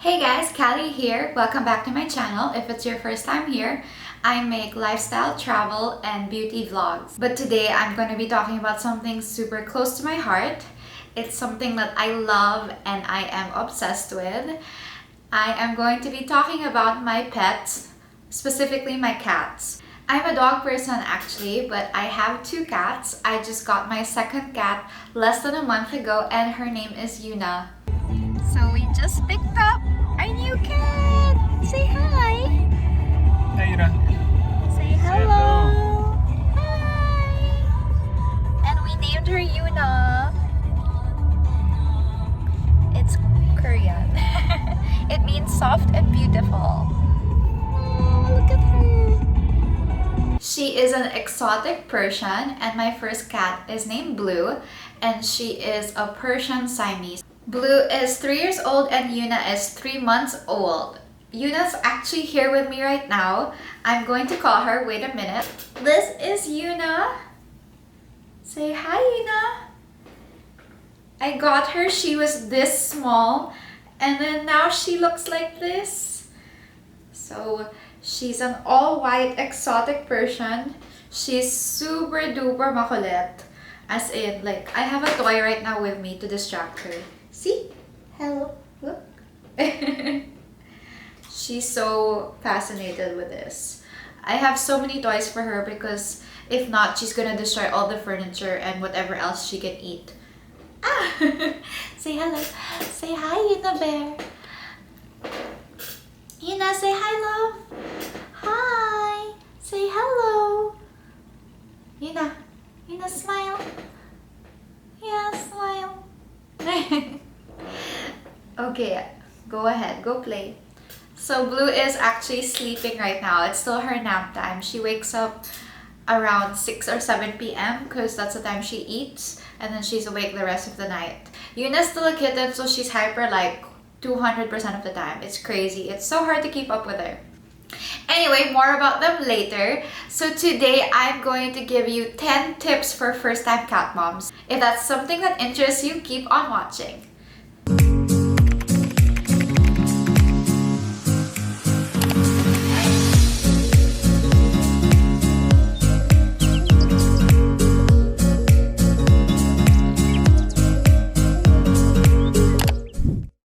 Hey guys, Kally here. Welcome back to my channel. If it's your first time here, I make lifestyle, travel, and beauty vlogs. But today I'm going to be talking about something super close to my heart. It's something that I love and I am obsessed with. I am going to be talking about my pets, specifically my cats. I'm a dog person actually, but I have two cats. I just got my second cat less than a month ago and her name is Yuna. So we just picked up our new cat. Say hi. Hi, Yuna. Say hello. Hi. And we named her Yuna. It's Korean. It means soft and beautiful. Oh, look at her. She is an exotic Persian, and my first cat is named Blue, and she is a Persian Siamese. Blue is 3 years old and Yuna is 3 months old. Yuna's actually here with me right now. I'm going to call her. Wait a minute. This is Yuna. Say hi, Yuna. I got her. She was this small and then now she looks like this. So she's an all-white exotic Persian. She's super duper makulit. As in, like, I have a toy right now with me to distract her. See? Hello. Look. She's so fascinated with this. I have so many toys for her because if not, she's gonna destroy all the furniture and whatever else she can eat. Ah! Say hello. Say hi, Yuna Bear. Yuna, say hi, love. Hi. Say hello. Yuna. Yuna, smile. Yeah, smile. Okay, go ahead, go play. So Blue is actually sleeping right now. It's still her nap time. She wakes up around 6 or 7 p.m. because that's the time she eats, and then she's awake the rest of the night. Yuna's still a kitten, so she's hyper like 200% of the time. It's crazy. It's so hard to keep up with her. Anyway, more about them later. So today I'm going to give you 10 tips for first-time cat moms. If that's something that interests you, keep on watching.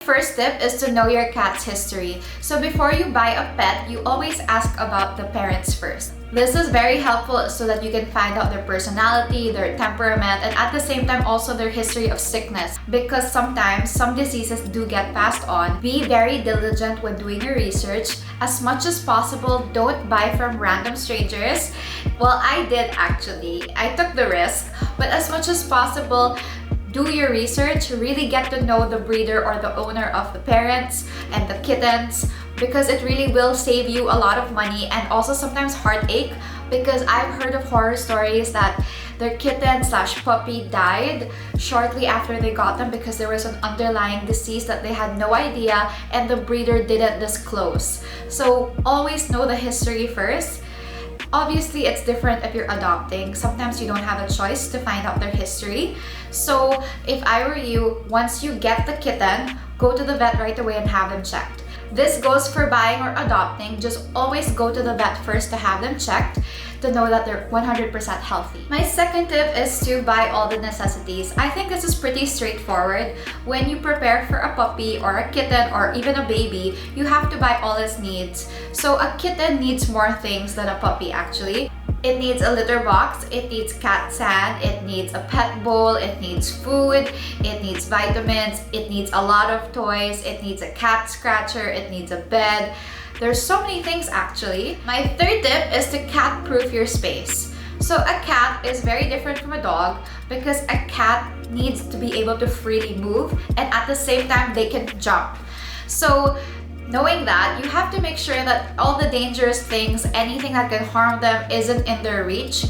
First tip is to know your cat's history. So before you buy a pet, you always ask about the parents first. This is very helpful so that you can find out their personality, their temperament, and at the same time also their history of sickness. Because sometimes some diseases do get passed on. Be very diligent when doing your research. As much as possible, don't buy from random strangers. Well, I did actually. I took the risk. But as much as possible, do your research, really get to know the breeder or the owner of the parents and the kittens, because it really will save you a lot of money and also sometimes heartache, because I've heard of horror stories that their kitten / puppy died shortly after they got them because there was an underlying disease that they had no idea and the breeder didn't disclose. So always know the history first. Obviously, it's different if you're adopting. Sometimes you don't have a choice to find out their history. So if I were you, once you get the kitten, go to the vet right away and have them checked. This goes for buying or adopting. Just always go to the vet first to have them checked to know that they're 100% healthy. My second tip is to buy all the necessities. I think this is pretty straightforward. When you prepare for a puppy or a kitten or even a baby, you have to buy all its needs. So a kitten needs more things than a puppy actually. It needs a litter box, it needs cat sand, it needs a pet bowl, it needs food, it needs vitamins, it needs a lot of toys, it needs a cat scratcher, it needs a bed. There's so many things actually. My third tip is to cat-proof your space. So a cat is very different from a dog because a cat needs to be able to freely move and at the same time they can jump. So knowing that, you have to make sure that all the dangerous things, anything that can harm them, isn't in their reach.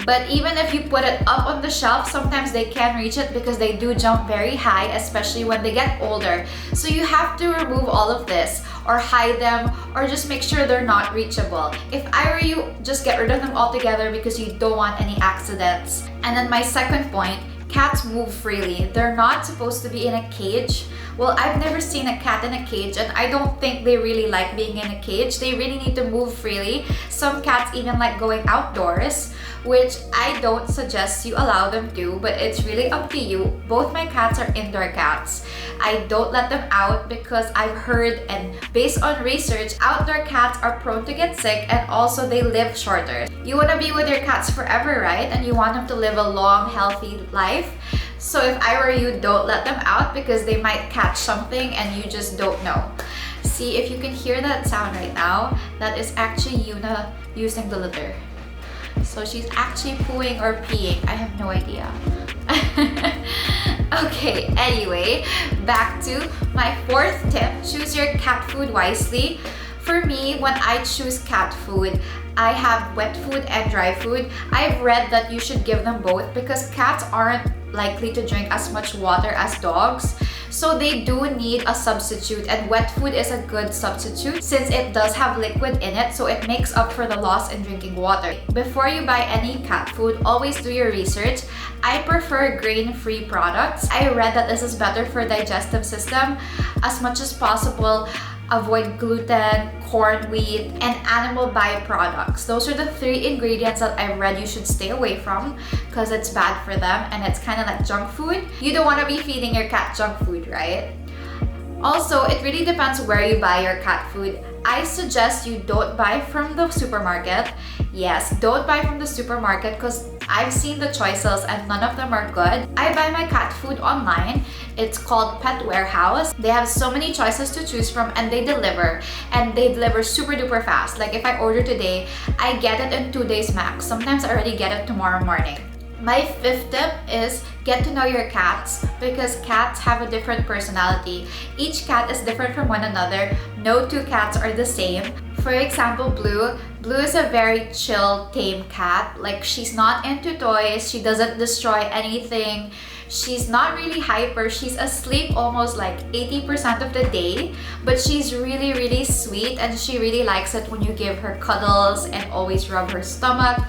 But even if you put it up on the shelf, sometimes they can reach it because they do jump very high, especially when they get older. So you have to remove all of this or hide them or just make sure they're not reachable. If I were you, just get rid of them altogether because you don't want any accidents. And then my second point, cats move freely. They're not supposed to be in a cage. Well, I've never seen a cat in a cage, and I don't think they really like being in a cage. They really need to move freely. Some cats even like going outdoors, which I don't suggest you allow them to, but it's really up to you. Both my cats are indoor cats. I don't let them out because I've heard, and based on research, outdoor cats are prone to get sick, and also they live shorter. You want to be with your cats forever, right? And you want them to live a long, healthy life. So if I were you, don't let them out because they might catch something and you just don't know. See, if you can hear that sound right now, that is actually Yuna using the litter. So she's actually pooing or peeing. I have no idea. Okay, anyway, back to my fourth tip. Choose your cat food wisely. For me, when I choose cat food, I have wet food and dry food. I've read that you should give them both because cats aren't likely to drink as much water as dogs. So they do need a substitute, and wet food is a good substitute since it does have liquid in it, so it makes up for the loss in drinking water. Before you buy any cat food, always do your research. I prefer grain-free products. I read that this is better for digestive system. As much as possible, avoid gluten, corn, wheat, and animal byproducts. Those are the 3 ingredients that I read you should stay away from because it's bad for them and it's kind of like junk food. You don't want to be feeding your cat junk food, right? Also, it really depends where you buy your cat food. I suggest you don't buy from the supermarket. Yes, don't buy from the supermarket because I've seen the choices and none of them are good. I buy my cat food online. It's called Pet Warehouse. They have so many choices to choose from and they deliver. And they deliver super duper fast. Like if I order today, I get it in 2 days max. Sometimes I already get it tomorrow morning. My 5th tip is get to know your cats because cats have a different personality. Each cat is different from one another. No 2 cats are the same. For example, Blue. Blue is a very chill, tame cat. Like she's not into toys. She doesn't destroy anything. She's not really hyper. She's asleep almost like 80% of the day, but she's really, really sweet and she really likes it when you give her cuddles and always rub her stomach.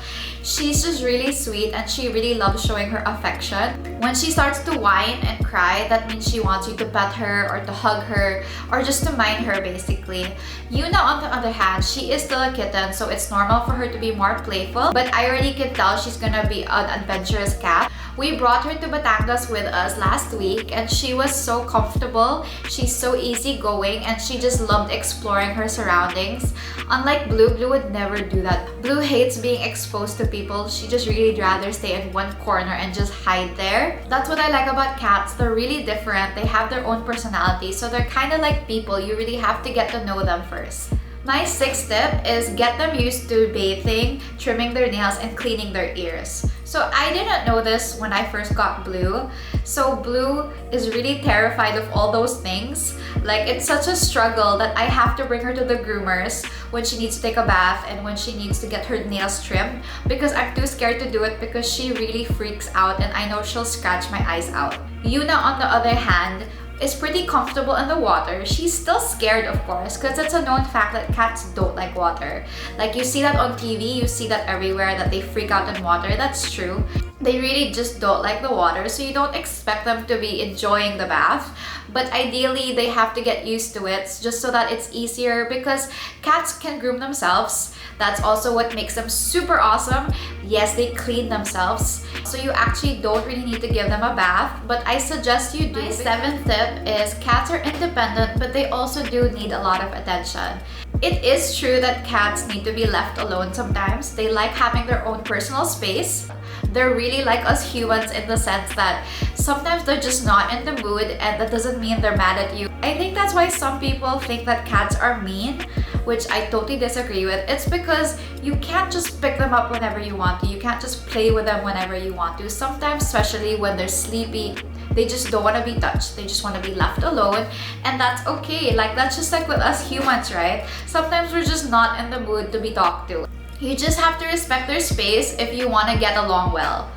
She's just really sweet and she really loves showing her affection. When she starts to whine and cry, that means she wants you to pet her or to hug her or just to mind her basically. Yuna, on the other hand, she is still a kitten, so it's normal for her to be more playful, but I already can tell she's gonna be an adventurous cat. We brought her to Batangas with us last week and she was so comfortable. She's so easygoing and she just loved exploring her surroundings. Unlike Blue, Blue would never do that. Blue hates being exposed to people. She just really rather stay in one corner and just hide there. That's what I like about cats. They're really different. They have their own personality, so they're kind of like people. You really have to get to know them first. My 6th tip is get them used to bathing, trimming their nails, and cleaning their ears. So I didn't know this when I first got Blue. So Blue is really terrified of all those things. Like it's such a struggle that I have to bring her to the groomers when she needs to take a bath and when she needs to get her nails trimmed because I'm too scared to do it because she really freaks out and I know she'll scratch my eyes out. Yuna, on the other hand, is pretty comfortable in the water. She's still scared, of course, because it's a known fact that cats don't like water. Like you see that on TV, you see that everywhere that they freak out in water. That's true. They really just don't like the water, so you don't expect them to be enjoying the bath. But ideally, they have to get used to it just so that it's easier because cats can groom themselves. That's also what makes them super awesome. Yes, they clean themselves. So you actually don't really need to give them a bath, but I suggest you do. My 7th tip is cats are independent, but they also do need a lot of attention. It is true that cats need to be left alone sometimes. They like having their own personal space. They're really like us humans in the sense that sometimes they're just not in the mood and that doesn't mean they're mad at you. I think that's why some people think that cats are mean, which I totally disagree with. It's because you can't just pick them up whenever you want to. You can't just play with them whenever you want to. Sometimes, especially when they're sleepy, they just don't want to be touched. They just want to be left alone, and that's okay. Like that's just like with us humans, right? Sometimes we're just not in the mood to be talked to. You just have to respect their space if you want to get along well.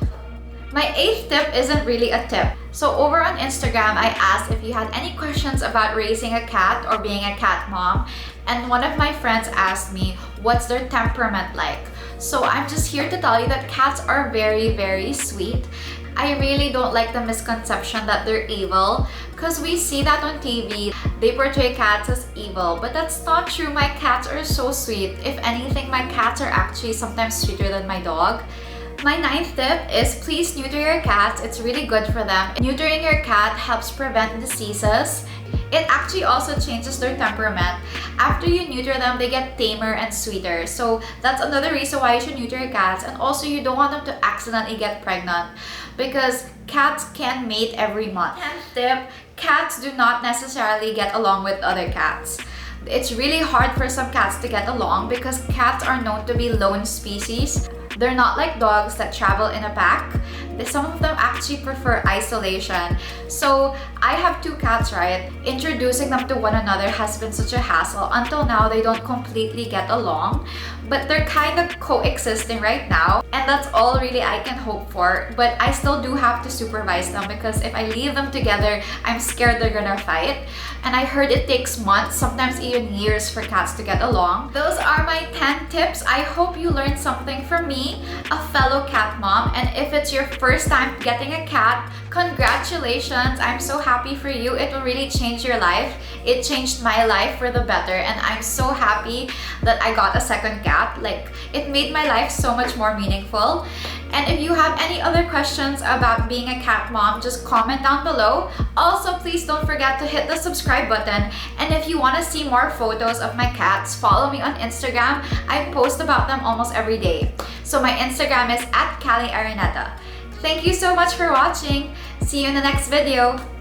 My 8th tip isn't really a tip. So over on Instagram, I asked if you had any questions about raising a cat or being a cat mom, and one of my friends asked me what's their temperament like. So I'm just here to tell you that cats are very, very sweet. I really don't like the misconception that they're evil, because we see that on TV. They portray cats as evil, but that's not true. My cats are so sweet. If anything, my cats are actually sometimes sweeter than my dog. My 9th tip is please neuter your cats. It's really good for them. Neutering your cat helps prevent diseases. It actually also changes their temperament. After you neuter them, they get tamer and sweeter. So that's another reason why you should neuter your cats. And also, you don't want them to accidentally get pregnant, because cats can mate every month. 10th tip, cats do not necessarily get along with other cats. It's really hard for some cats to get along because cats are known to be lone species. They're not like dogs that travel in a pack. Some of them actually prefer isolation. So I have 2 cats, right? Introducing them to one another has been such a hassle. Until now, they don't completely get along, but they're kind of coexisting right now. And that's all really I can hope for. But I still do have to supervise them, because if I leave them together, I'm scared they're gonna fight. And I heard it takes months, sometimes even years, for cats to get along. Those are my 10 tips. I hope you learned something from me, a fellow cat mom. And if it's your first time getting a cat, congratulations! I'm so happy for you. It will really change your life. It changed my life for the better, and I'm so happy that I got a second cat. Like, it made my life so much more meaningful. And if you have any other questions about being a cat mom, just comment down below. Also, please don't forget to hit the subscribe button. And if you want to see more photos of my cats, follow me on Instagram. I post about them almost every day. So my Instagram is @Kally Araneta. Thank you so much for watching. See you in the next video.